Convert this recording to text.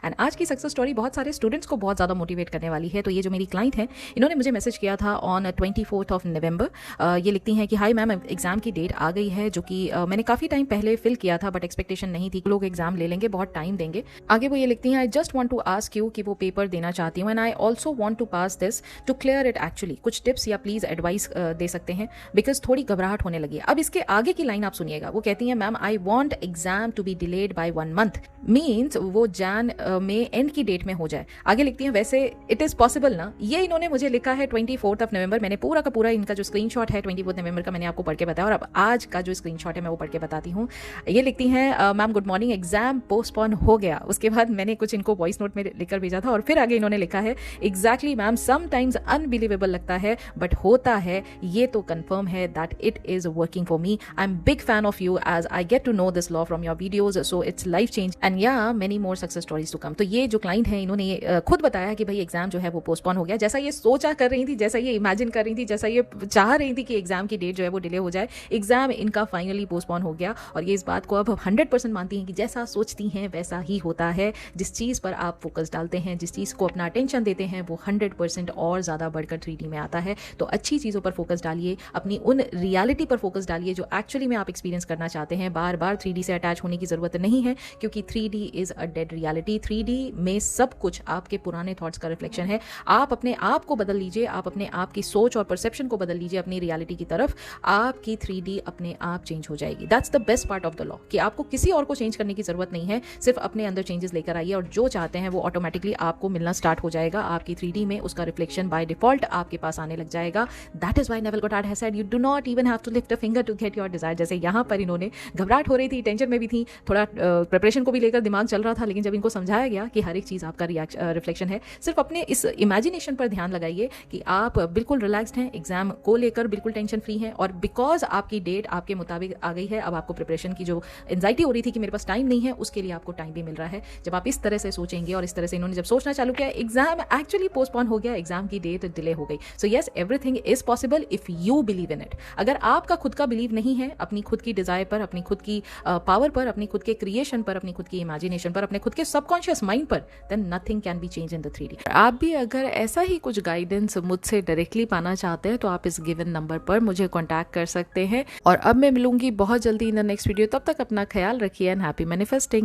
And आज की success story बहुत सारे स्टूडेंट्स को बहुत ज़्यादा मोटिवेट करने वाली है। तो ये जो मेरी क्लाइंट है, इन्होंने मुझे मैसेज किया था ऑन 24 ऑफ नवंबर। ये लिखती हैं कि हाय मैम, एग्जाम की डेट आ गई है, जो कि मैंने काफ़ी टाइम पहले फिल किया था, बट एक्सपेक्टेशन नहीं थी कि लोग एग्जाम ले लेंगे, बहुत टाइम देंगे। आगे वो ये लिखती हैं, I just want to ask you कि वो पेपर देना चाहती हूँ and I also want to pass this to clear it. Actually कुछ टिप्स या प्लीज एडवाइस दे सकते हैं, बिकॉज थोड़ी घबराहट होने लगी है। अब इसके आगे की लाइन आप सुनिएगा। वो कहती हैं, ma'am I want exam to be delayed by 1 month, means वो जैन में एंड की डेट में हो जाए। आगे लिखती हैं, वैसे इट इज पॉसिबल ना। ये इन्होंने मुझे लिखा है 24 ऑफ नवंबर। मैंने पूरा का पूरा इनका जो स्क्रीनशॉट है 24 नवंबर का मैंने आपको पढ़ के बताया, और अब आज का जो स्क्रीनशॉट है मैं वो पढ़ के बताती हूँ। ये लिखती हैं, ma'am good morning, exam postpone हो गया। उसके बाद मैंने कुछ इनको वॉइस नोट में लिखकर भेजा था, और फिर आगे इन्होंने लिखा है, एग्जैक्टली मैम, समटाइम्स अनबिलीवेबल लगता है बट होता है, ये तो कंफर्म है that it is working for me. I am big fan of you as I get to know this law from your videos, so it's life change and yeah many more success stories to come. तो ये जो client है, इन्होंने खुद बताया कि भाई exam जो है वो पोस्टपोन हो गया। जैसा ये सोचा कर रही थी, जैसा ये इमेजिन कर रही थी, जैसा ये चाह रही थी कि एग्जाम की डेट जो है वो डिले हो जाए, एग्जाम इनका फाइनली पोस्टपोन हो गया। और ये इस बात को अब 100% मानती हैं कि जैसा सोचती हैं वैसा ही होता है। जिस चीज़ पर आप फोकस डालते हैं, जिस चीज़ को अपना अटेंशन देते हैं, वो 100% और ज़्यादा बढ़कर 3D में आता है। तो अच्छी चीज़ों पर फोकस डालिए, अपनी उन रियलिटी पर फोकस डालिए जो एक्चुअली में आप एक्सपीरियंस करना चाहते हैं। बार बार 3D से अटैच होने की ज़रूरत नहीं है, क्योंकि 3D is a dead reality. 3D में सब कुछ आपके पुराने थॉट्स का रिफ्लेक्शन है। आप अपने आप को बदल लीजिए, आप अपने आप की सोच और परसेप्शन को बदल लीजिए अपनी रियलिटी की तरफ, आपकी 3D अपने आप चेंज हो जाएगी। That's the best part of the law, कि आपको किसी और को चेंज करने की जरूरत नहीं है, सिर्फ अपने अंदर चेंजेस लेकर आइए और जो चाहते हैं वो ऑटोमेटिकली आपको मिलना स्टार्ट हो जाएगा। आपकी 3D में उसका रिफ्लेक्शन बाय डिफॉल्ट आपके पास आने लग जाएगा। That is why Neville Goddard has said, you do not even have to lift a finger to get your desire. जैसे यहाँ पर इन्होंने घबराहट हो रही थी, टेंशन में भी थी, थोड़ा प्रिपरेशन को भी लेकर दिमाग चल रहा था, लेकिन जब इनको समझाया गया कि हर एक चीज आपका रिफ्लेक्शन है, सिर्फ अपने इस इमेजिनेशन पर ध्यान लगाइए कि आप बिल्कुल रिलैक्स्ड हैं, एग्जाम को लेकर बिल्कुल टेंशन फ्री हैं, और बिकॉज आपकी डेट आपके मुताबिक आ गई है, अब आपको प्रिपरेशन की जो एंजाइटी हो रही थी कि मेरे पास टाइम नहीं है, उसके लिए आपको टाइम भी मिल रहा है। जब आप इस तरह से सोचेंगे और इस तरह से इन्होंने जब सोचना चालू किया, एग्जाम एक्चुअली पोस्टपोन हो गया, एग्जाम की डेट डिले हो गई। So yes, everything is possible if you believe in it. अगर आपका खुद का बिलीव नहीं है अपनी खुद की डिजायर पर, अपनी खुद की पावर पर, अपनी खुद के क्रिएशन पर, अपनी खुद की इमेजिनेशन पर, अपने खुद के सबकॉन्शियस माइंड पर, then nothing can be change in the 3D। आप भी अगर ऐसा ही कुछ गाइडेंस मुझसे डायरेक्टली पाना चाहते हैं तो आप इस गिवन नंबर पर मुझे कॉन्टैक्ट कर सकते हैं। और अब मैं मिलूंगी बहुत जल्दी इन द नेक्स्ट वीडियो। तब तक अपना ख्याल रखिए एंड हैप्पी मैनिफेस्टिंग।